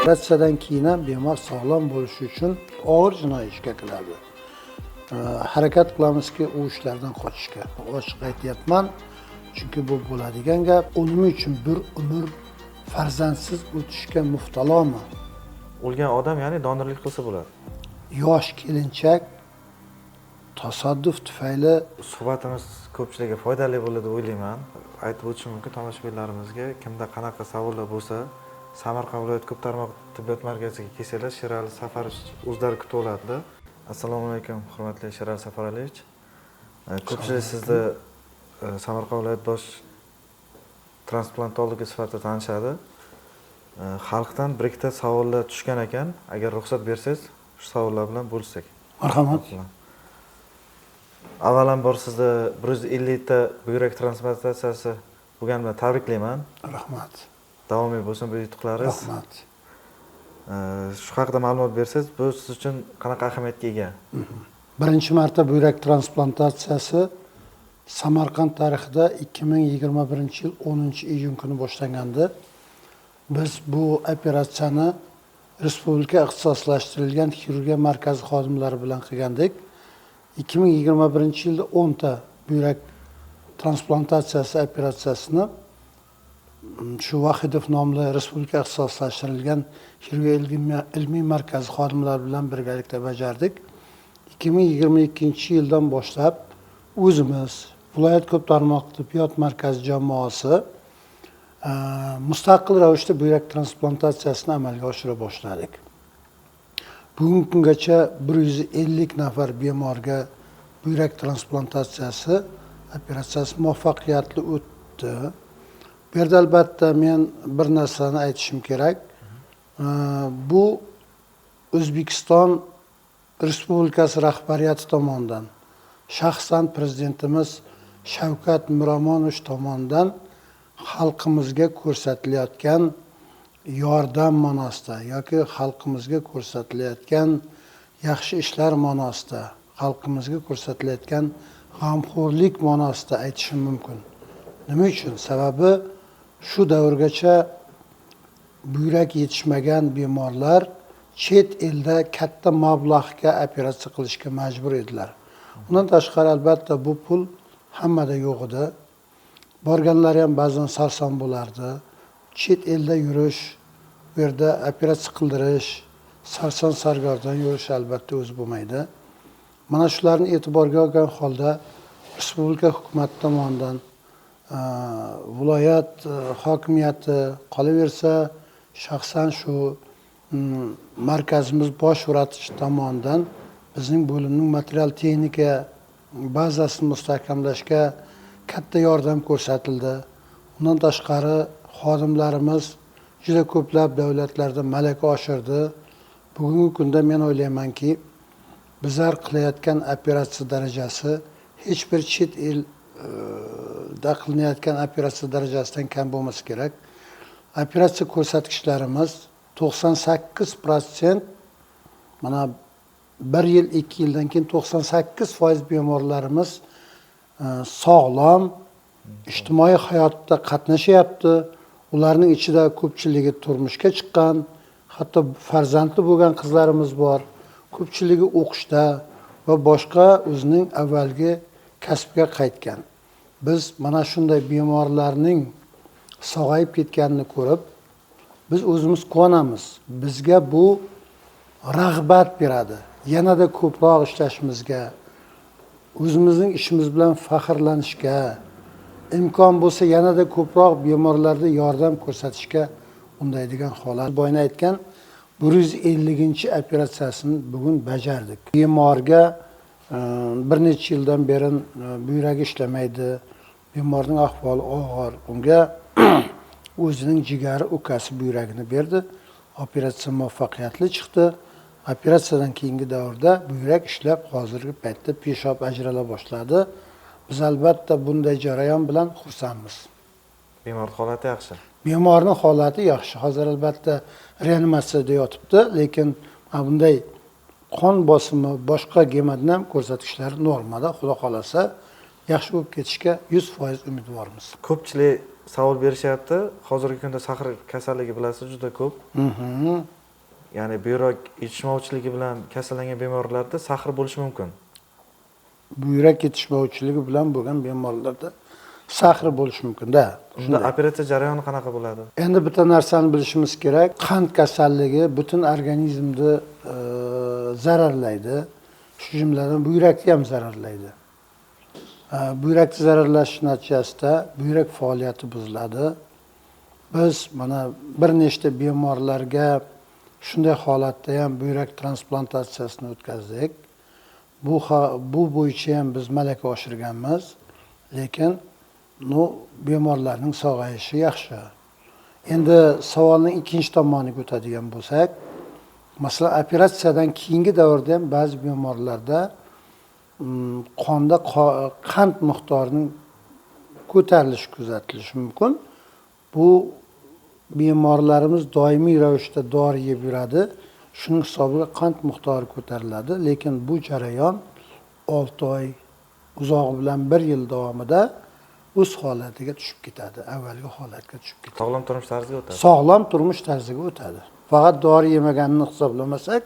Operatsiyadan keyin ham bemor sog'lom bo'lishi uchun og'ir jinoiy ishga kiradi. Harakat qilamizki, u ishlardan qochishga. Ochiq aytyapman, chunki bu bo'ladigan gap. Uning uchun bir umr farzandsiz o'tishga muftalomi? O'lgan odam ya'ni donorlik qilsa bo'ladi. Yosh kelinchak tasodif tufayli Suhbatimiz ko'pchilikga foydali bo'ladi deb o'ylayman. Aytib o'tishim mumkin tomoshabinlarimizga, kimda qanaqa savollar bo'lsa, Samarqand viloyat ko'p tarmoq tibbiyot markaziga kelsanglar, Sherali Safarovich o'zlari kutib oladi. Assalomu alaykum, hurmatli Sherali Safarovich. Ko'pchilik sizni Samarqand viloyat bosh transplantologi sifatida tanishadi. Xalqdan bir ikkita savollar tushgan ekan, agar ruxsat bersangiz, shu savollar bilan bo'lsak. Marhamat. Avvalambor sizni 150 ta buyrak transplantatsiyasi bo'lgani bilan tabriklayman. Rahmat. Davomiy bo'lsin bu yutuqlaringiz. Rahmat. Shu haqida ma'lumot bersangiz, bu siz uchun qanaqa ahamiyatga ega? Birinchi marta buyrak transplantatsiyasi Samarqand tarixida 2021-yil 10-iyun kuni boshlangandi. Biz bu operatsiyani Respublika ixtisoslashtirilgan xirurgiya markazi xodimlari bilan qilgandik. 2021-yilda 10 ta buyrak transplantatsiyasi operatsiyasini shu Vahidov nomli Respublika ixtisoslashtirilgan xirurgiya ilmiy markazi xodimlari bilan birgalikda bajardik. 2022-yildan boshlab o'zimiz viloyat ko'p tarmoqli tibbiyot markazi jamoasi mustaqil ravishda buyrak transplantatsiyasini amalga oshira boshladik. Bugungi kungacha 150 nafar bemorga buyrak transplantatsiyasi operatsiyasi muvaffaqiyatli o'tdi. Bu yerda albatta men bir narsani aytishim kerak. Bu O'zbekiston Respublikasi rahbariyati tomonidan, shaxsan prezidentimiz Shavkat Miromonovich tomonidan xalqimizga ko'rsatilayotgan yordam ma'nosida yoki xalqimizga ko'rsatilayotgan yaxshi ishlar ma'nosida, xalqimizga ko'rsatilayotgan g'amxo'rlik ma'nosida aytishim mumkin. Nima uchun? Sababi shu davrgacha buyrak yetishmagan bemorlar chet elda katta mablag'ga operatsiya qilishga majbur edilar. Undan tashqari albatta bu pul hammada yo'q edi. Borganlari ham ba'zan sarson bo'lardi. Chet elda yurish, bu yerda operatsiya qildirish, sarson sargardon yurish albatta o'zi bo'lmaydi. Mana shularni e'tiborga olgan holda respublika hukumati tomonidan viloyat hokimiyati, qolaversa shaxsan shu markazimiz bosh vrach tomonidan bizning bo'limning material texnika bazasini mustahkamlashga katta yordam ko'rsatildi. Undan tashqari xodimlarimiz juda ko'plab davlatlarda malaka oshirdi. Bugungi kunda men o'ylaymanki, bizlar qilayotgan operatsiya darajasi hech bir chet elda qilinayotgan operatsiya darajasidan kam bo'lmasi kerak. Operatsiya ko'rsatkichlarimiz 98%, mana 1 yil 2 yildan keyin 98% bemorlarimiz sog'lom, ijtimoiy hayotda qatnashyapti. Ularning ichida ko'pchiligi turmushga chiqqan, hatto farzandli bo'lgan qizlarimiz bor. Ko'pchiligi o'qishda va boshqa o'zining avvalgi kasbiga qaytgan. Biz mana shunday bemorlarning sog'ayib ketganini ko'rib, biz o'zimiz quvonamiz. Bizga bu rag'bat beradi. Yanada ko'proq ishlashimizga, o'zimizning ishimiz bilan faxrlanishga, imkon bo'lsa yanada ko'proq bemorlarga yordam ko'rsatishga undaydigan holat. Boyna aytgan 150-operatsiyasini bugun bajardik. Bemorga bir necha yildan beri buyragi ishlamaydi. Bemorning ahvoli og'ir. Unga o'zining jigari ukasi buyragini berdi. Operatsiya muvaffaqiyatli chiqdi. Operatsiyadan keyingi davrda buyrak ishlab, hozirgi paytda peshob ajrala boshladi. Biz albatta bunday jarayon bilan xursandmiz. Bemor holati yaxshi. Bemorning holati yaxshi. Hozir albatta reanimatsiyada yotibdi, lekin bunday qon bosimi, boshqa gemodinam ko'rsatkichlari normada, xudo xolasa yaxshi bo'lib ketishga 100% umidvormiz. Ko'pchilik savol berishyapti. Hozirgi kunda sahar kasalligi bilasiz juda ko'p. ya'ni buyrak yetishmovchiligi bilan kasallangan bemorlarda sahr bo'lishi mumkin. Buyrak yetishmovchiligi bilan bo'lgan bemorlarda sahr bo'lishi mungkin-da. Unda operatsiya jarayoni qanaqa bo'ladi? Endi bitta narsani bilishimiz kerak. Qand kasalligi butun organizmni zararlaydi. Shu jumladan buyrakni ham zararlaydi. Buyrakni zararlashi natijasida buyrak faoliyati buziladi. Biz mana bir nechta bemorlarga shunday holatda ham buyrak transplantatsiyasini o'tkazdik. Bu bo'yicha ham biz malaka oshirganmiz, lekin bemorlarning sog'ayishi yaxshi. Endi savolning ikkinchi tomoniga o'tadigan bo'lsak, masalan, operatsiyadan keyingi davrda ham ba'zi bemorlarda qonda qand miqdorining ko'tarilishi kuzatilishi mumkin. Bu bemorlarimiz doimiy ravishda dori yeb yuradi. Shuning hisobiga qand miqdori ko'tariladi, lekin bu jarayon 6 oy, uzog'i bilan 1 yil davomida o'z holatiga tushib ketadi, avvalgi holatga tushib ketadi. Sog'lom turmush tarziga o'tadi. Sog'lom turmush tarziga o'tadi. Faqat dori yemaganini hisoblamasak,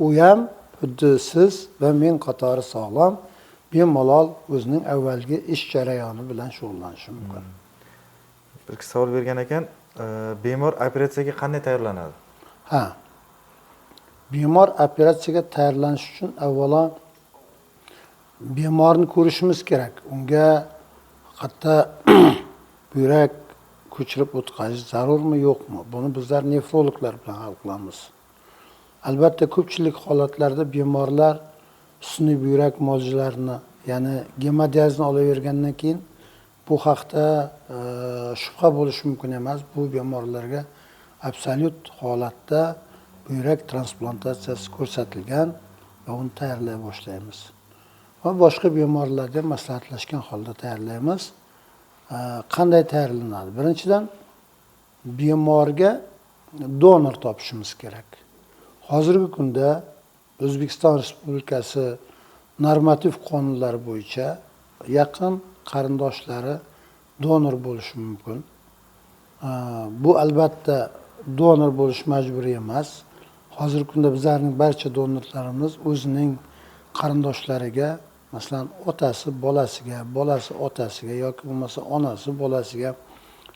u ham xuddi siz va men qatori sog'lom bemalol o'zining avvalgi ish jarayoni bilan shug'ullanishi mumkin. Bir savol bergan ekan, bemor operatsiyaga qanday tayyorlanadi? Bemor operatsiyaga tayyorlanish uchun avvalo bemorni ko'rishimiz kerak. Unga hatto buyrak ko'chirib o'tkazish zarurmi, yo'qmi? Buni bizlar nefrologlar bilan hal qilamiz. Albatta ko'pchilik holatlarda bemorlar sun'iy buyrak mo'jizalarini, ya'ni gemodiazni olavergandan keyin bu haqda shubha bo'lishi mumkin emas. Bu bemorlarga absolyut holatda buyrak transplantatsiyasi ko'rsatilgan va uni tayyorlay boshlaymiz. Va boshqa bemorlarga maslahatlashgan holda tayyorlaymiz. Qanday tayyorlanadi? Birinchidan bemorga donor topishimiz kerak. Hozirgi kunda O'zbekiston Respublikasi normativ qonunlari bo'yicha yaqin qarindoshlari donor bo'lishi mumkin. Bu albatta donor bo'lish majburiy emas. Hozirgi kunda bizlarning barcha donorlarimiz o'zining qarindoshlariga, masalan, otasi bolasiga, bolasi otasiga yoki bo'lmasa onasi bolasiga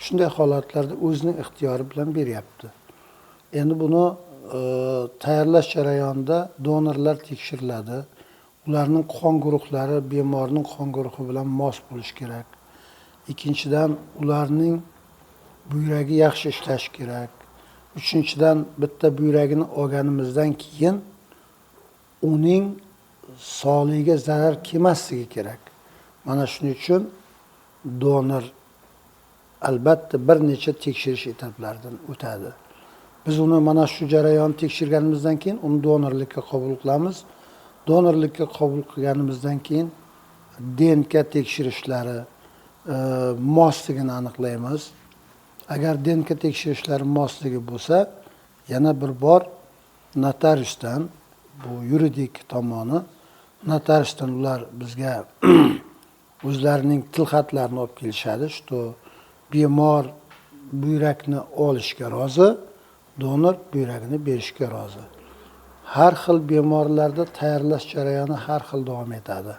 shunday holatlarda o'zining ixtiyori bilan beryapti. Endi buni tayyorlash jarayonida donorlar tekshiriladi. Ularning qon guruhlari bemorning qon guruhi bilan mos bo'lishi kerak. Ikkinchidan, ularning buyragi yaxshi ishlashi kerak. Uchinchidan, bitta buyragini olganimizdan keyin uning sog'ligiga zarar kelmasligi kerak. Mana shuning uchun donor albatta bir necha tekshirish etaplaridan o'tadi. Biz uni mana shu jarayonni tekshirganimizdan keyin uni donorlikka qabul qilamiz. Donorlikka qabul qilganimizdan keyin DNK tekshirishlari mosligini aniqlaymiz. Agar DNK tekshirishlari mosligi bo'lsa, yana bir bor notariusdan, bu yuridik tomoni, notariusdan ular bizga o'zlarining tilxatlarini olib kelishadi. Shu bemor buyrakni olishga rozi, donor buyragini berishga rozi. Har xil bemorlarda tayyorlash jarayoni har xil davom etadi.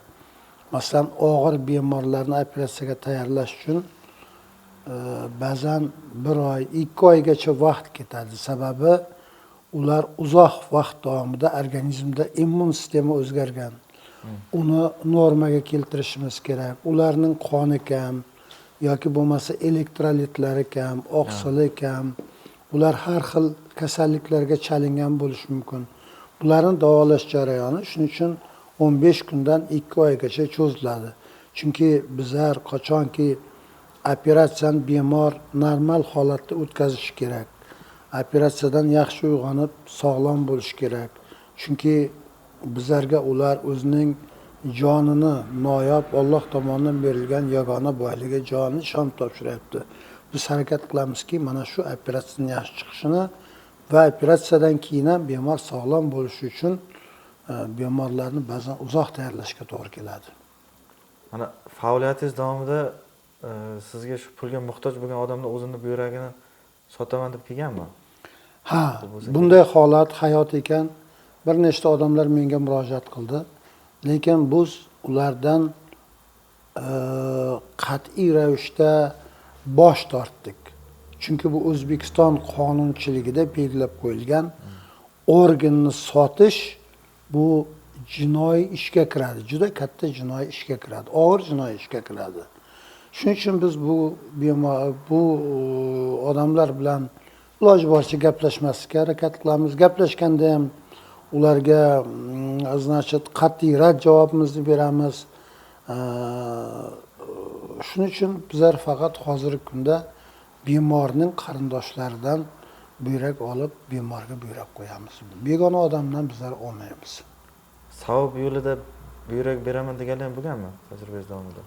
Masalan, og'ir bemorlarni operatsiyaga tayyorlash uchun ba'zan 1 oy, 2 oygacha vaqt ketadi. Sababi ular uzoq vaqt davomida organizmda immun sistemi o'zgargan. Uni normaga keltirishimiz kerak. Ularning qoni kam yoki bo'lmasa elektrolitlari kam, oqsili kam. Ular har xil kasalliklarga chalingan bo'lishi mumkin. Ularni davolash jarayoni shuning uchun 15 kundan 2 oygacha cho'ziladi. Chunki bizlar qachonki operatsiyani bemor normal holatda o'tkazish kerak. Operatsiyadan yaxshi uyg'onib, sog'lom bo'lish kerak. Chunki bizlarga ular o'zining jonini noyob Alloh tomonidan berilgan yagona boyligi jonini shom topshiryapti. Biz harakat qilamizki, mana shu operatsiyaning yaxshi chiqishini va operatsiyadan keyin ham bemor sog'lom bo'lishi uchun bemorlarni ba'zan uzoq tayyorlashga to'g'ri keladi. Mana faoliyatingiz davomida sizga shu pulga muhtoj bo'lgan odamlar o'zini buyragini sotaman deb kelganmi? Ha, bunday holat hayot ekan. Bir nechta odamlar menga murojaat qildi. Lekin biz ulardan qat'iy ravishda bosh tortdik. Chunki bu O'zbekiston qonunchiligida belgilab qo'yilgan organni sotish bu jinoiy ishga kiradi. Juda katta jinoiy ishga kiradi. Og'ir jinoiy ishga kiradi. Shuning uchun biz bu odamlar bilan iloji boricha gaplashmaslikka harakat qilamiz. Gaplashganda ham ularga значит qat'iy rad javobimizni beramiz. Shuning uchun bizlar faqat hozirgi kunda bemorning qarindoshlaridan buyrak olib, bemorga buyrak qo'yamiz. Begona odamdan bizlar olmaymiz. Savob yo'lida buyrak beraman deganlar ham bo'lganmi tajribangiz davomida?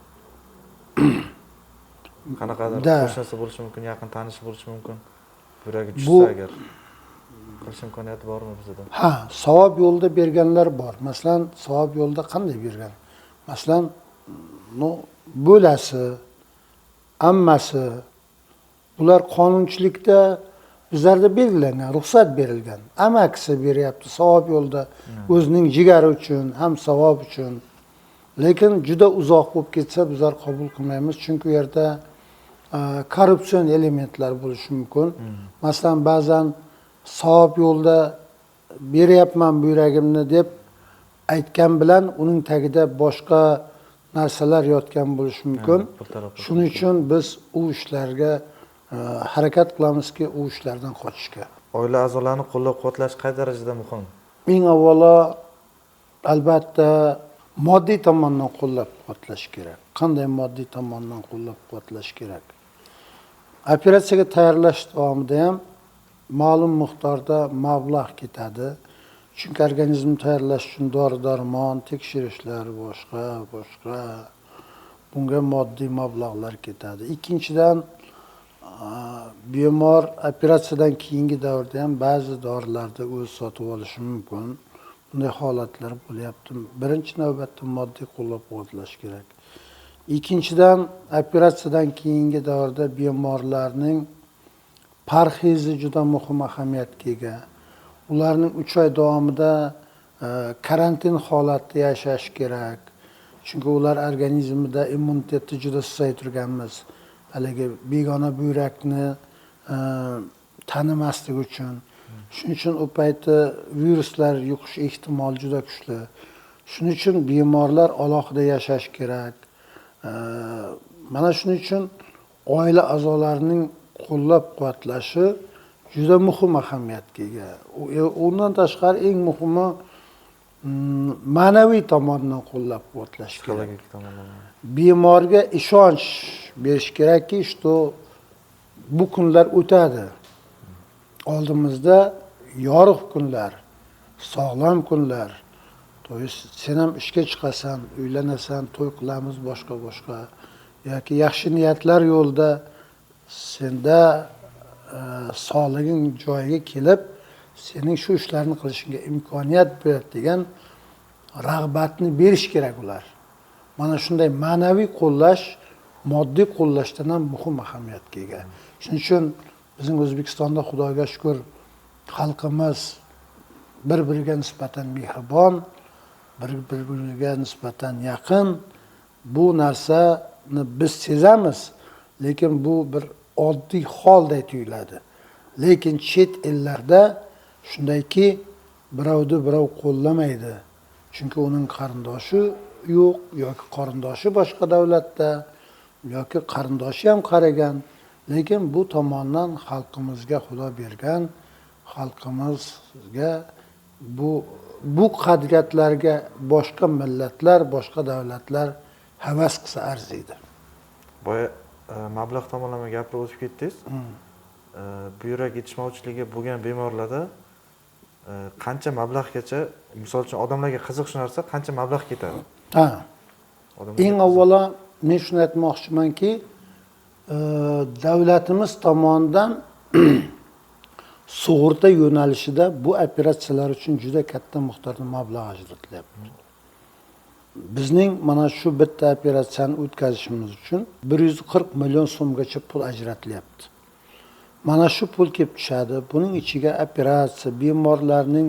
Qanaqadir qo'shnisi bo'lishi mumkin, yaqin tanishi bo'lishi mumkin. Buyragi tushsa agar qilish imkoniyati bormi bizda? Ha, savob yo'lida berganlar bor. Masalan, savob yo'lida qanday bergan? Masalan, bo'lasi, ammasi bular qonunchilikda bizlarda belgilangan, ruxsat berilgan. Amakisi beryapti savob yo'lida o'zining jigari uchun, ham savob uchun. Lekin juda uzoq bo'lib ketsa bizlar qabul qilmaymiz, chunki u yerda korrupsion elementlar bo'lishi mumkin. Masalan, ba'zan savob yo'lda beryapman buyragimni deb aytgan bilan uning tagida boshqa narsalar yotgan bo'lishi mumkin. Shuning uchun biz u ishlarga harakat qilamizki, u ishlardan qochishga. Oila a'zolarini qo'llab-quvvatlash qay darajada muhim? Eng avvalo albatta moddiy tomondan qo'llab-quvvatlash kerak. Qanday moddiy tomondan qo'llab-quvvatlash kerak? Operatsiyaga tayyorlash davomida ham ma'lum miqdorda mablag' ketadi. Chunki organizmni tayyorlash uchun dori-darmon, tekshirishlar, boshqa bunga moddiy mablag'lar ketadi. Ikkinchidan, bemor operatsiyadan keyingi davrda ham ba'zi dorilarni o'zi sotib olishi mumkin. Bunday holatlar bo'lyapti. Birinchi navbatda moddiy qo'llab-quvvatlash kerak. Ikkinchidan, operatsiyadan keyingi davrda bemorlarning parhezi juda muhim ahamiyatga ega. Ularning 3 oy davomida karantin holatida yashash kerak. Chunki ular organizmida immunitetni juda susayib turganmiz. Haligi begona buyrakni tanimaslik uchun. Shuning uchun u payti viruslar yuqish ehtimoli juda kuchli. Shuning uchun bemorlar alohida yashash kerak. Mana shuning uchun oila a'zolarining qo'llab-quvvatlashi juda muhim ahamiyatga ega. Undan tashqari eng muhimi ma'naviy tomondan qo'llab-quvvatlash kerak. Bemorga ishonch berish kerakki, что bu kunlar o'tadi. Oldimizda yorug' kunlar, sog'lom kunlar. Sen ham ishga chiqasan, uylanasan, to'y qilamiz, boshqa yoki yaxshi niyatlar yo'lida senda sog'liging joyiga kelib, sening shu ishlarni qilishingga imkoniyat beradi degan rag'batni berish kerak ular. Mana shunday ma'naviy qo'llash, moddiy qo'llashdan ham muhim ahamiyatga ega. Shuning uchun bizning O'zbekistonda Xudoga shukr, xalqimiz bir-biriga nisbatan mehribon, bir-biriga nisbatan yaqin. Bu narsani biz sezamiz, lekin bu bir oddiy holday tuyuladi. Lekin chet ellarda shundayki, birovni birov qo'llamaydi. Chunki uning qarindoshi yo'q yoki qarindoshi boshqa davlatda yoki qarindoshi ham qaragan. Lekin bu tomondan xalqimizga Xudo bergan, xalqimizga bu qadriyatlarga boshqa millatlar, boshqa davlatlar havas qilsa arziydi. Boya mablag' tomonlama gapirib o'tib ketdingiz. Buyrak yetishmovchiligi bo'lgan bemorlarda qancha mablag'gacha, misol uchun odamlarga qiziq shu narsa, qancha mablag' ketadi? Ha. Eng avvalo men shuni aytmoqchimanki, davlatimiz tomonidan sug'urta yo'nalishida bu operatsiyalar uchun juda katta miqdorda mablag' ajratilyapti. Bizning mana shu bitta operatsiyani o'tkazishimiz uchun 140 million so'mgacha pul ajratilyapti. mana shu pul kelib tushadi. Buning ichiga operatsiya, bemorlarning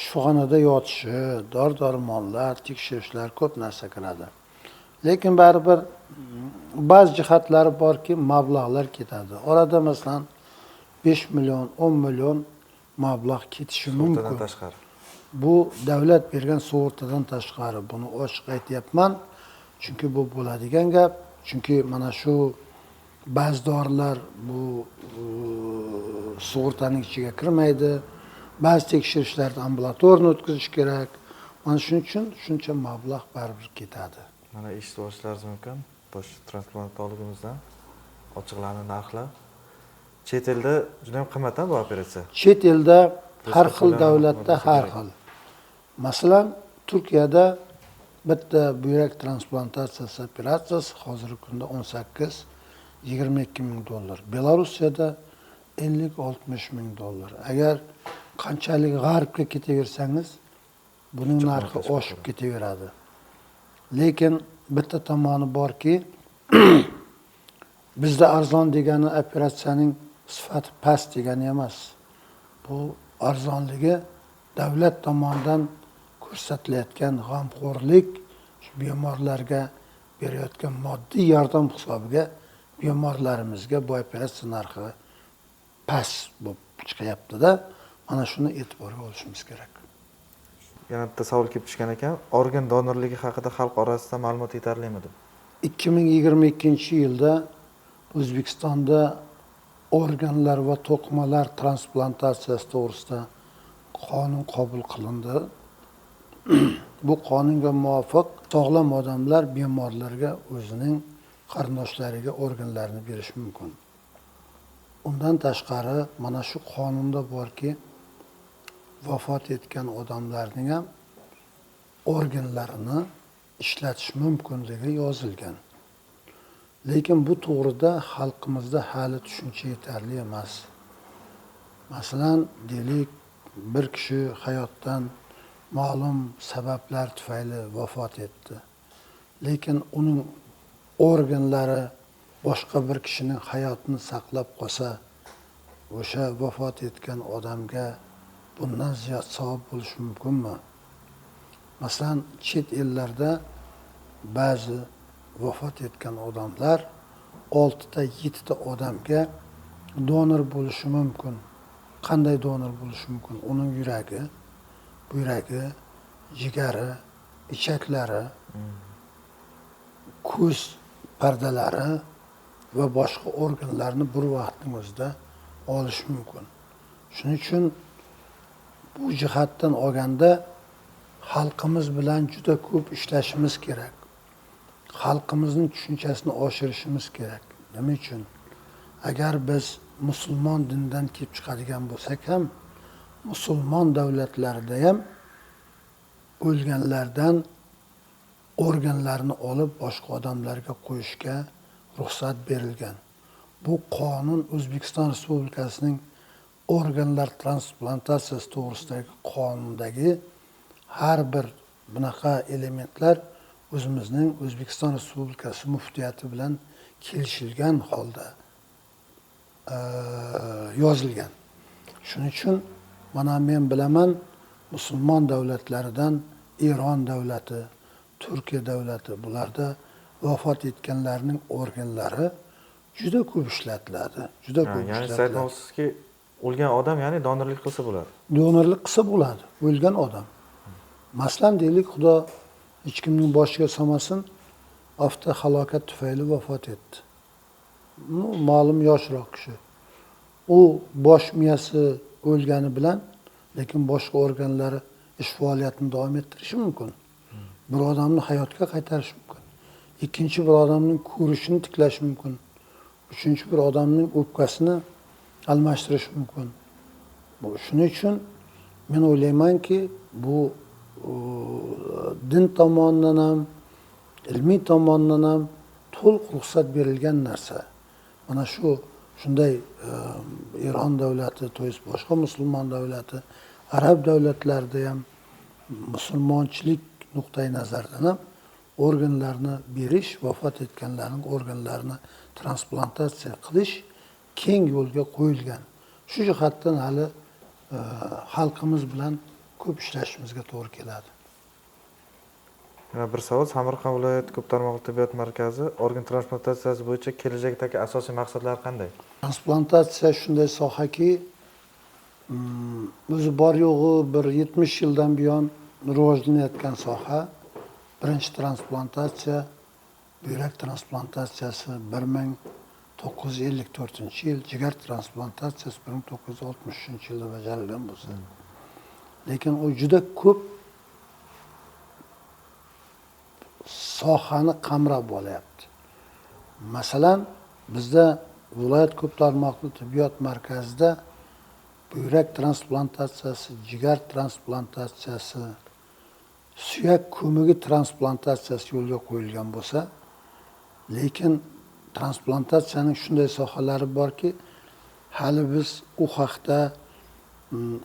shifoxonada yotishi, dori-darmonlar, tekshirishlar ko'p narsa kiradi. Lekin baribir ba'zi jihatlari borki, mablag'lar ketadi. Orada masalan 5 million, 10 million mablag' ketishi mumkin. Sug'urtadan tashqari. Bu davlat bergan sug'urtadan tashqari. Buni ochiq aytyapman. Chunki bu bo'ladigan gap. Chunki mana shu ba'zi dorilar bu sug'urtaning ichiga kirmaydi. Ba'zi tekshirishlarni ambulatorni o'tkazish kerak. Mana shuning uchun shuncha mablag' baribir ketadi. Mana eshitib olishlaringiz mumkin. Bosh transplantologimizdan ochiqlandi narxlar. Chet elda juda ham qimmat bu operatsiya. Chet elda har xil davlatda har xil. Masalan, Turkiyada bitta buyrak transplantatsiyasi operatsiyasi hozirgi kunda 18-22 ming dollar. Belarusiyada 50-60 ming dollar. Agar qanchalik g'arbga ketaversangiz, buning narxi oshib ketaveradi. Lekin bitta tomoni borki, bizda arzon degani operatsiyaning sifati past degani emas. Bu arzonligi davlat tomonidan ko'rsatilayotgan g'amxo'rlik, shu bemorlarga berayotgan moddiy yordam hisobiga bemorlarimizga bu operatsiya narxi past bo'lib chiqyapti-da. Mana shuni e'tiborga olishimiz kerak. Yana bitta savol kelib tushgan ekan. Organ donorligi haqida xalq orasida ma'lumot yetarlimi deb? 2022-yilda O'zbekistonda organlar va to'qimalar transplantatsiyasi to'g'risida qonun qabul qilindi. Bu qonunga muvofiq sog'lom odamlar bemorlarga o'zining qarindoshlariga organlarni berish mumkin. Undan tashqari mana shu qonunda borki, vafot etgan odamlarning ham organlarini ishlatish mumkinligi yozilgan. Lekin bu to'g'rida xalqimizda hali tushuncha yetarli emas. Masalan, deylik, bir kishi hayotdan ma'lum sabablar tufayli vafot etdi. Lekin uning organlari boshqa bir kishining hayotini saqlab qolsa, o'sha vafot etgan odamga bundan ziyod savob bo'lishi mumkinmi? Masalan, chet ellarda ba'zi vafot etgan odamlar 6-7 ta odamga donor bo'lishi mumkin. Qanday donor bo'lishi mumkin? Uning yuragi, buyragi, jigari, ichaklari, ko'z pardalari va boshqa organlarni bir vaqtning o'zida olish mumkin. Shuning uchun bu jihatdan olganda xalqimiz bilan juda ko'p ishlashimiz kerak. Xalqimizning tushunchasini oshirishimiz kerak. Nima uchun? Agar biz musulmon dindan kelib chiqadigan bo'lsak ham, musulmon davlatlarida ham o'lganlardan organlarni olib boshqa odamlarga qo'yishga ruxsat berilgan. Bu qonun O'zbekiston Respublikasining organlar transplantatsiyasi to'g'risidagi qonundagi har bir bunaqa elementlar o'zimizning O'zbekiston Respublikasi muftiyati bilan kelishilgan holda yozilgan. Shuning uchun mana men bilaman, musulmon davlatlaridan Eron davlati, Turkiya davlati, bularda vafot etganlarning organlari juda ko'p ishlatiladi. Juda ko'p Ya'ni ishlatiladi. aytmoqchisiz-ki, o'lgan odam ya'ni donorlik qilsa bo'ladi. Donorlik qilsa bo'ladi, o'lgan odam. Masalan, deylik, Xudo hech kimning boshiga solmasin, avtohalokat tufayli vafot etdi. Ma'lum yoshroq kishi. U bosh miyasi o'lgani bilan, lekin boshqa organlari ish faoliyatini davom ettirishi mumkin. Bir odamni hayotga qaytarish mumkin. Ikkinchi bir odamning ko'rishini tiklash mumkin. Uchinchi bir odamning o'pkasini almashtirish mumkin. Shuning uchun men o'ylaymanki, bu din tomonidan ham, ilmiy tomondan ham to'liq ruxsat berilgan narsa. Mana shunday Eron davlati, to'g'ri boshqa musulmon davlati, arab davlatlarida ham musulmonchilik nuqtai nazaridan ham organlarni berish, vafot etganlarning organlarini transplantatsiya qilish keng yo'lga qo'yilgan. Shu jihatdan hali xalqimiz bilan ko'p ishlashimizga to'g'ri keladi. Yana bir savol, Samarqand viloyat ko'p tarmoqli tibbiyot markazi organ transplantatsiyasi bo'yicha kelajakdagi asosiy maqsadlari qanday? Transplantatsiya shunday sohaki, o'zi bor yo'g'i bir 70 yildan buyon rivojlanayotgan soha. Birinchi transplantatsiya, buyrak transplantatsiyasi 1954-yil, jigar transplantatsiyasi 1963-yilda bajarilgan bo'lsa. Lekin u juda ko'p sohani qamrab olyapti. Masalan, bizda viloyat ko'p tarmoqli tibbiyot markazida buyrak transplantatsiyasi, jigar transplantatsiyasi, suyak ko'migi transplantatsiyasi yo'lga qo'yilgan bo'lsa, lekin transplantatsiyaning shunday sohalari borki, hali biz u haqda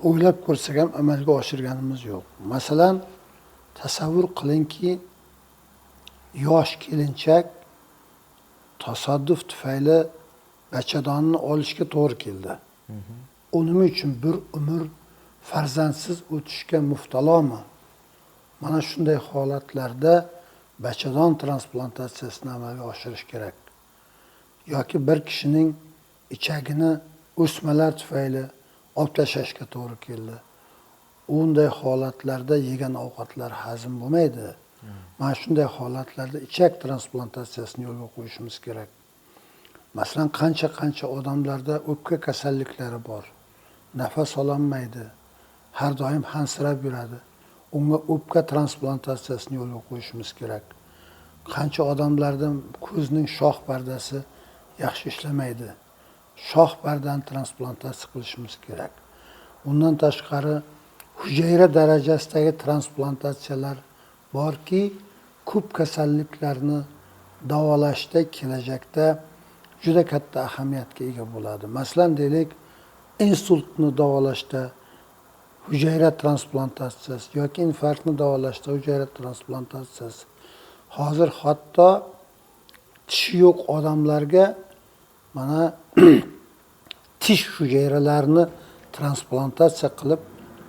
o'ylab ko'rsak ham amalga oshirganimiz yo'q. Masalan, tasavvur qilingki, yosh kelinchak tasodif tufayli bachadonni olishga to'g'ri keldi. U nima uchun bir umr farzandsiz o'tishga muftalomi? Mana shunday holatlarda bachadon transplantatsiyasini amalga oshirish kerak. Yoki bir kishining ichagini o'smalar tufayli olib tashlashga to'g'ri keldi. Unday holatlarda yegan ovqatlar hazm bo'lmaydi. Mana shunday holatlarda ichak transplantatsiyasini yo'lga qo'yishimiz kerak. Masalan, qancha odamlarda o'pka kasalliklari bor. Nafas ololmaydi. Har doim hansirab yuradi. Unga o'pka transplantatsiyasini yo'lga qo'yishimiz kerak. Qancha odamlarda ko'zning shoh pardasi yaxshi ishlamaydi. Shoh pardani transplantatsiya qilishimiz kerak. Undan tashqari hujayra darajasidagi transplantatsiyalar borki, ko'p kasalliklarni davolashda kelajakda juda katta ahamiyatga ega bo'ladi. Masalan, deylik, insultni davolashda hujayra transplantatsiyasi yoki infarktni davolashda hujayra transplantatsiyasi. Hozir hatto tishi yo'q odamlarga mana tish hujayralarini transplantatsiya qilib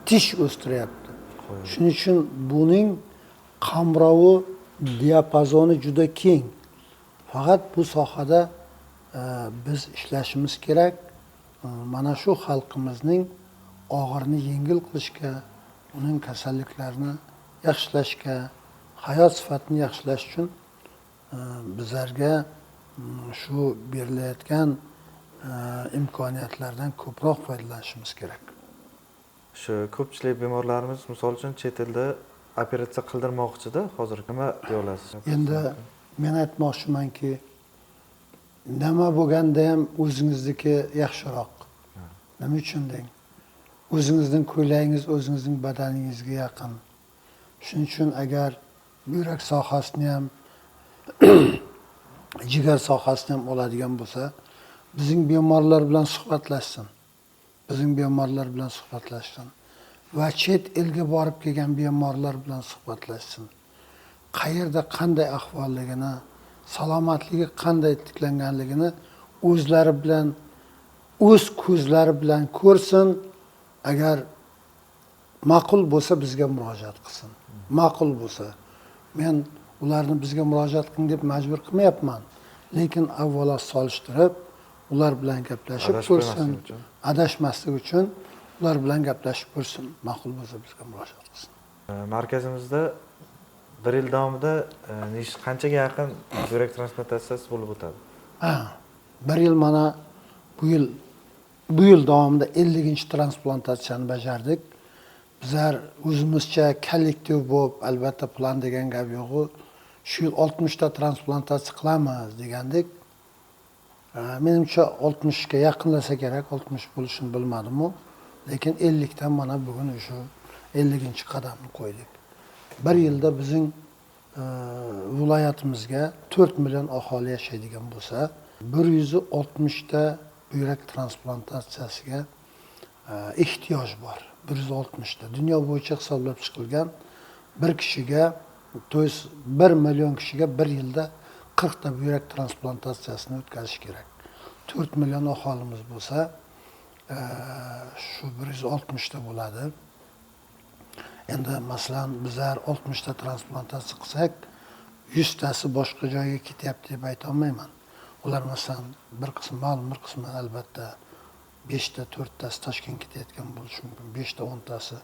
tish o'stiryapti. Shuning uchun buning qamrovi, diapazoni juda keng. Faqat bu sohada biz ishlashimiz kerak. Mana shu xalqimizning og'irni yengil qilishga, uning kasalliklarini yaxshilashga, hayot sifatini yaxshilash uchun bizlarga shu berilayotgan imkoniyatlardan ko'proq foydalanishimiz kerak. Shu ko'pchilik bemorlarimiz, misol uchun, chet elda operatsiya qildirmoqchida, hozir nima deya olasiz? Endi men aytmoqchimanki, nima bo'lganda ham o'zingizniki yaxshiroq. Nima uchun deng? O'zingizning ko'ylagingiz o'zingizning badaningizga yaqin. Shuning uchun agar buyrak sohasini ham, jigar sohasini ham oladigan bo'lsa, bizning bemorlar bilan suhbatlashsin. Va chet elga borib kelgan bemorlar bilan suhbatlashsin. Qayerda qanday ahvolligini, salomatligi qanday tiklanganligini o'zlari bilan, o'z ko'zlari bilan ko'rsin. Agar ma'qul bo'lsa bizga murojaat qilsin. Ma'qul bo'lsa, men ularni bizga murojaat qiling deb majbur qilmayapman. Lekin avvalo solishtirib, ular bilan gaplashib ko'rsin. Adashmaslik uchun ular bilan gaplashib ko'rsin. Ma'qul bo'lsa bizga murojaat qilsin. Markazimizda 1 yil davomida qanchaga yaqin buyrak transplantatsiyasi bo'lib o'tadi? 1 yil mana bu yil davomida 50-transplantatsiyani bajardik. Bizlar o'zimizcha kollektiv bo'lib, albatta plan degan gap yo'q. Shu yil 60 ta transplantatsiya qilamiz degandik. Menimcha 60 ga yaqinlasa kerak, 60 bo'lishini bilmadim-u. Lekin 50 dan mana bugun shu 50-qadamni qo'ydik. 1 yilda bizning viloyatimizga 4 million aholi yashaydigan bo'lsa, 160 ta buyrak transplantatsiyasiga ehtiyoj bor. 160 ta. Dunyo bo'yicha hisoblab chiqilgan 1 million kishiga 1 yilda 40 ta buyrak transplantatsiyasini o'tkazish kerak. 4 million aholimiz bo'lsa, shu 160 ta bo'ladi. Endi masalan bizlar 60 ta transplantatsiya qilsak, 100 tasi boshqa joyga ketyapti deb ayta olmayman. Ular masalan bir qismi ma'lum, bir qismi albatta 5 ta, 4 tasi Toshkentga ketayotgan bo'lishi mumkin, 5 ta, 10 tasi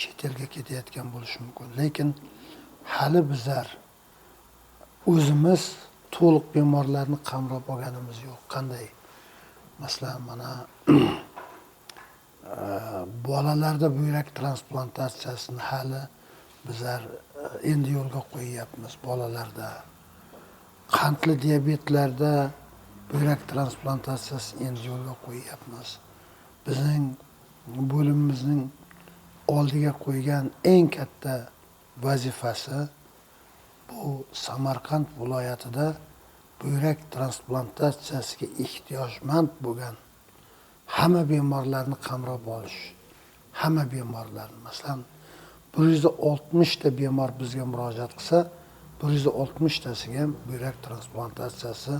chet elga ketayotgan bo'lishi mumkin. Lekin hali bizlar o'zimiz to'liq bemorlarni qamrab olganimiz yo'q. Qanday? Masalan, mana bolalarda buyrak transplantatsiyasini hali bizlar endi yo'lga qo'yyapmiz bolalarda. Qandli diabetlarda buyrak transplantatsiyasini endi yo'lga qo'yyapmiz. Bizning bo'limimizning oldiga qo'ygan eng katta vazifasi bu Samarqand viloyatida buyrak transplantatsiyasiga ehtiyojmand bo'lgan hamma bemorlarni qamrab olish. Hamma bemorlarni. Masalan, 160 ta bemor bizga murojaat qilsa, 160 tasiga ham buyrak transplantatsiyasi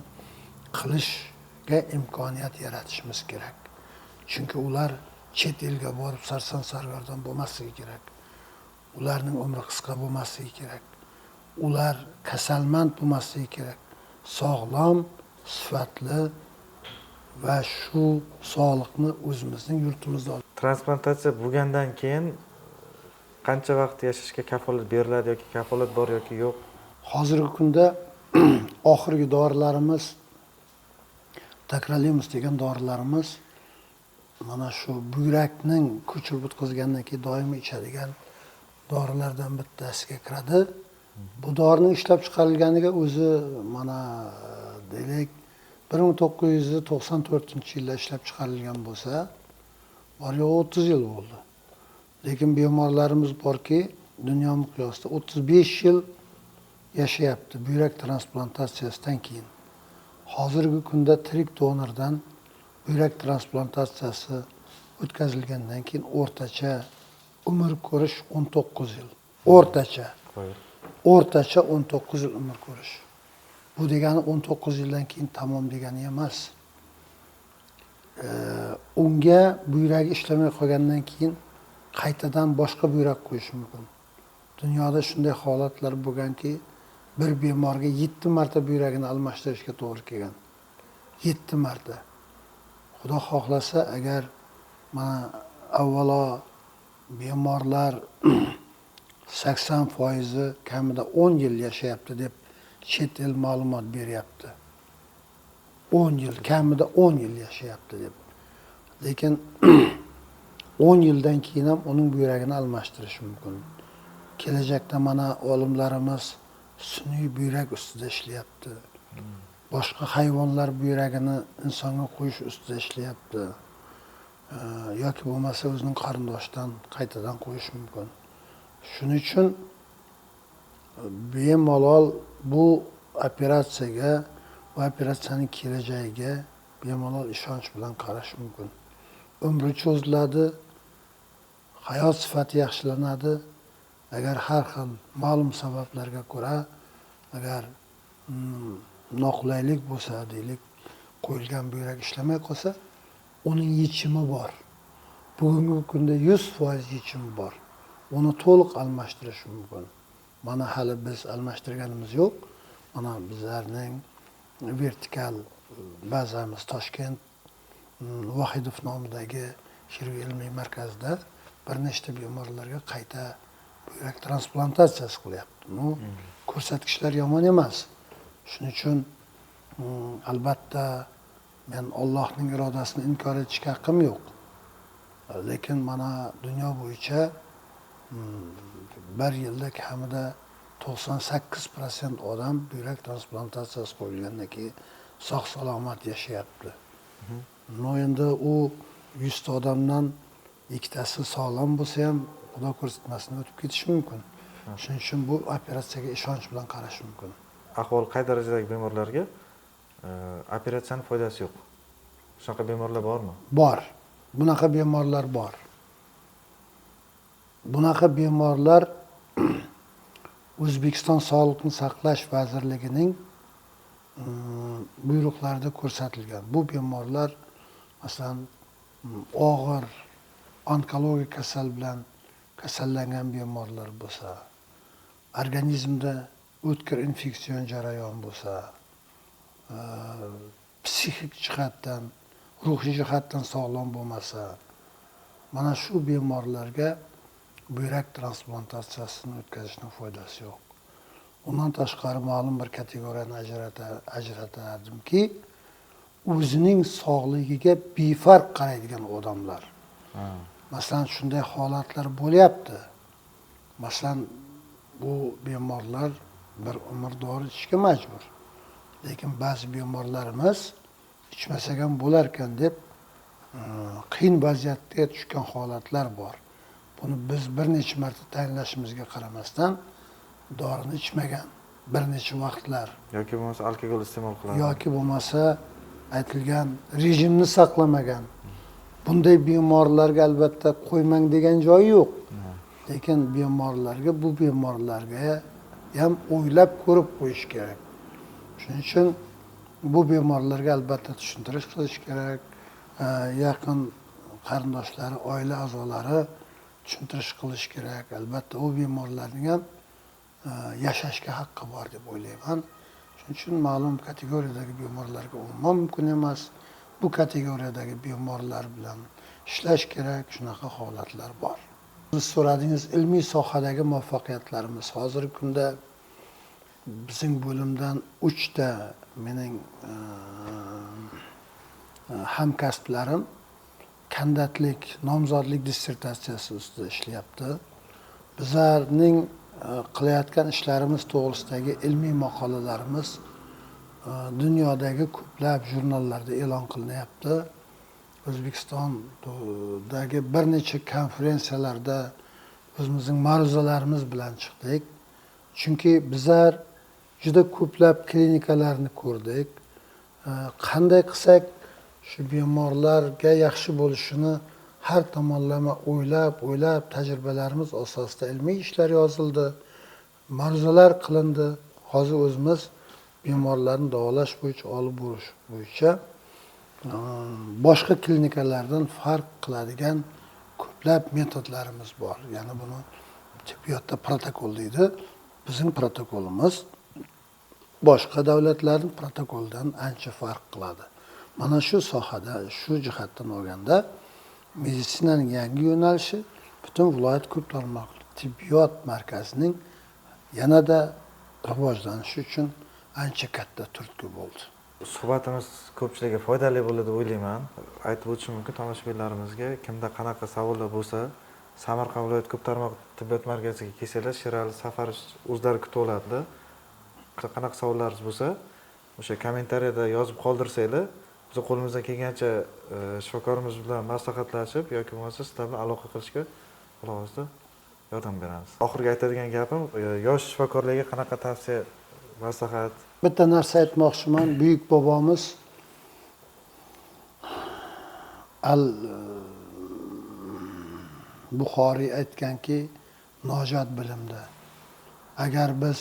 qilishga imkoniyat yaratishimiz kerak. Chunki ular chet elga borib sarson-sargardon bo'lmasligi kerak. Ularning umri qisqa bo'lmasligi kerak. Ular kasalmand bo'lmasligi kerak. Sog'lom, sifatli va shu sog'liqni o'zimizning yurtimizda. Transplantatsiya bo'lgandan keyin qancha vaqt yashashga kafolat beriladi yoki kafolat bor yoki yo'q? Hozirgi kunda oxirgi dorilarimiz, takrolimus degan dorilarimiz mana shu buyrakning ko'chirib o'tkazgandan keyin doimiy ichadigan dorilardan bittasiga kiradi. Bu dorining ishlab chiqarilganiga o'zi mana deylik 1994-yilda ishlab chiqarilgan bo'lsa, bor yo'q 30 yil bo'ldi. Lekin bemorlarimiz borki, dunyo miqyosida 35 yil yashayapti buyrak transplantatsiyasidan keyin. Hozirgi kunda tirik donordan buyrak transplantatsiyasi o'tkazilgandan keyin o'rtacha umr ko'rish 19 yil. O'rtacha 19 yil umr ko'rish. Bu degani 19 yildan keyin tamom degani emas. Unga buyragi ishlamay qolgandan keyin qaytadan boshqa buyrak qo'yish mumkin. Dunyoda shunday holatlar bo'lganki, bir bemorga 7 marta buyragini almashtirishga to'g'ri kelgan. 7 marta. Xudo xohlasa, agar mana avvalo bemorlar 80% kamida 10 yil yashayapti deb chet el ma'lumot beryapti. 10 yil, kamida 10 yil yashayapti deb. Lekin 10 yildan keyin ham uning buyragini almashtirish mumkin. Kelajakda mana olimlarimiz sun'iy buyrak ustida ishlayapti. Boshqa hayvonlar buyragini insonga qo'yish ustida ishlayapti. Yoki bo'lmasa o'zining qarindoshidan qaytadan qo'yish mumkin. Shuning uchun bemalol bu operatsiyaga va operatsiyaning kelajagiga bemalol ishonch bilan qarash mumkin. Umri cho'ziladi, hayot sifati yaxshilanadi. Agar har xil ma'lum sabablarga ko'ra, agar noqulaylik bo'lsa, deylik, qo'yilgan buyrak ishlamay qolsa, uning yechimi bor. Bugungi kunda 100% yechimi bor. Uni to'liq almashtirish mumkin. Mana hali biz almashtirganimiz yo'q. Mana bizlarning vertikal bazamiz Toshkent Vohidov nomidagi chirurgiya ilmiy markazida bir nechta bemorlarga qayta buyrak transplantatsiyasi qilyapti. Bu ko'rsatkichlar yomon emas. Shuning uchun albatta men Allohning irodasini inkor etishga haqqim yo'q. Lekin mana dunyo bo'yicha bir yilda kamida 98% odam buyrak transplantatsiyasi qo'yilgandan keyin sog' salomat yashayapti. Endi u 100 ta odamdan ikkitasi sog'lom bo'lsa ham Xudo ko'rsatmasin o'tib ketishi mumkin. Shuning uchun bu operatsiyaga ishonch bilan qarash mumkin. Ahvol qay darajadagi bemorlarga operatsiyaning foydasi yo'q? Shunaqa bemorlar bormi? Bor. Bunaqa bemorlar bor. Bunaqa bemorlar O'zbekiston Sog'liqni saqlash vazirligining buyruqlarda ko'rsatilgan. Bu bemorlar masalan og'ir onkologik kasal bilan kasallangan bemorlar bo'lsa, organizmda o'tkir infeksion jarayon bo'lsa, psixik jihatdan, ruhiy jihatdan sog'lom bo'lmasa, mana shu bemorlarga buyrak transplantatsiyasini o'tkazishning foydasi yo'q. Undan tashqari ma'lum bir kategoriyani ajratardimki, o'zining sog'ligiga befarq qaraydigan odamlar. Masalan, shunday holatlar bo'lyapti. Masalan, bu bemorlar bir umr dori ichishga majbur. Lekin ba'zi bemorlarimiz ichmasak ham bo'larkan deb qiyin vaziyatga tushgan holatlar bor. Buni biz bir necha marta tayinlashimizga qaramasdan dorini ichmagan bir necha vaqtlar yoki bo'lmasa alkogol iste'mol qiladi. yoki bo'lmasa aytilgan rejimni saqlamagan. Bunday bemorlarga albatta qo'ymang degan joyi yo'q. Lekin bu bemorlarga ham o'ylab ko'rib qo'yish kerak. Shuning uchun bu bemorlarga albatta tushuntirish qilish kerak. Yaqin qarindoshlari, oila a'zolari tushuntirish qilish kerak. Albatta u bemorlarning ham yashashga haqqi bor deb o'ylayman. Shuning uchun ma'lum kategoriyadagi bemorlarga umuman mumkin emas. Bu kategoriyadagi bemorlar bilan ishlash kerak. Shunaqa holatlar bor. Siz so'radingiz, ilmiy sohadagi muvaffaqiyatlarimiz. Hozirgi kunda bizning bo'limdan 3 ta mening hamkasblarim kandidatlik, nomzodlik dissertatsiyasi ustida ishlayapti. Bizlarning qilayotgan ishlarimiz to'g'risidagi ilmiy maqolalarimiz dunyodagi ko'plab jurnallarda e'lon qilinyapti. O'zbekistondagi bir necha konferensiyalarda o'zimizning ma'ruzalarimiz bilan chiqdik. Chunki bizlar juda ko'plab klinikalarni ko'rdik. Qanday qilsak shu bemorlarga yaxshi bo'lishini har tomonlama o'ylab tajribalarimiz asosida ilmiy ishlar yozildi, ma'ruzalar qilindi. Hozir o'zimiz bemorlarni davolash bo'yicha, olib borish bo'yicha boshqa klinikalardan farq qiladigan ko'plab metodlarimiz bor. Ya'ni buni tibbiyotda protokol deydi. Bizning protokolimiz boshqa davlatlarning protokolidan ancha farq qiladi. Mana shu sohada, shu jihatdan olganda meditsinaning yangi yo'nalishi butun viloyat ko'p tarmoqli tibbiyot markazining yanada rivojlanishi uchun ancha katta turtki bo'ldi. Suhbatimiz ko'pchilikga foydali bo'ladi deb o'ylayman. Aytib o'tishim mumkin tomoshabinlarimizga, kimda qanaqa savollar bo'lsa, Samarqand viloyat ko'p tarmoqli tibbiyot markaziga kelsalar, Sherali Safarovich o'zlari kutib oladi. Qanaqa savollaringiz bo'lsa, o'sha kommentariyada yozib qoldirsanglar, biz qo'limizdan kelgancha shifokorimiz bilan maslahatlashib yoki bo'lmasa sizlar bilan aloqa qilishga quloqimizda yordam beramiz. Oxirgi aytadigan gapim, yosh shifokorlarga qanaqa tavsiya, maslahat? Bitta narsa aytmoqchiman. Buyuk bobomiz Buxoriy aytganki, nojot bilimda. Agar biz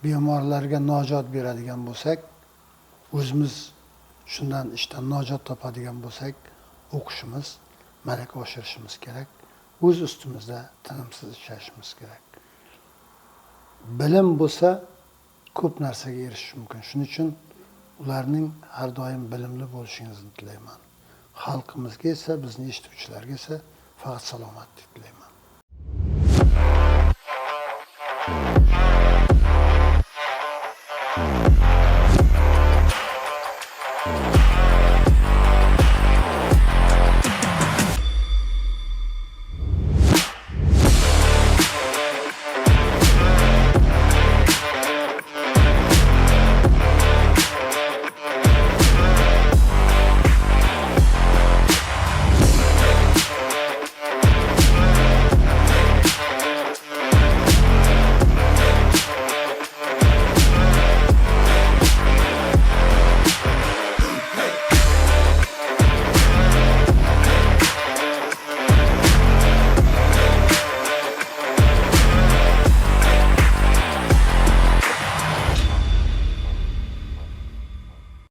bemorlarga nojot beradigan bo'lsak, o'zimiz shundan ishdan nojot topadigan bo'lsak, o'qishimiz, malaka oshirishimiz kerak. O'z ustimizda tinimsiz ishlashimiz kerak. Bilim bo'lsa, ko'p narsaga erishish mumkin. Shuning uchun ularning har doim bilimli bo'lishingizni tilayman. Xalqimizga esa, bizni eshituvchilarga esa faqat salomatlik tilayman.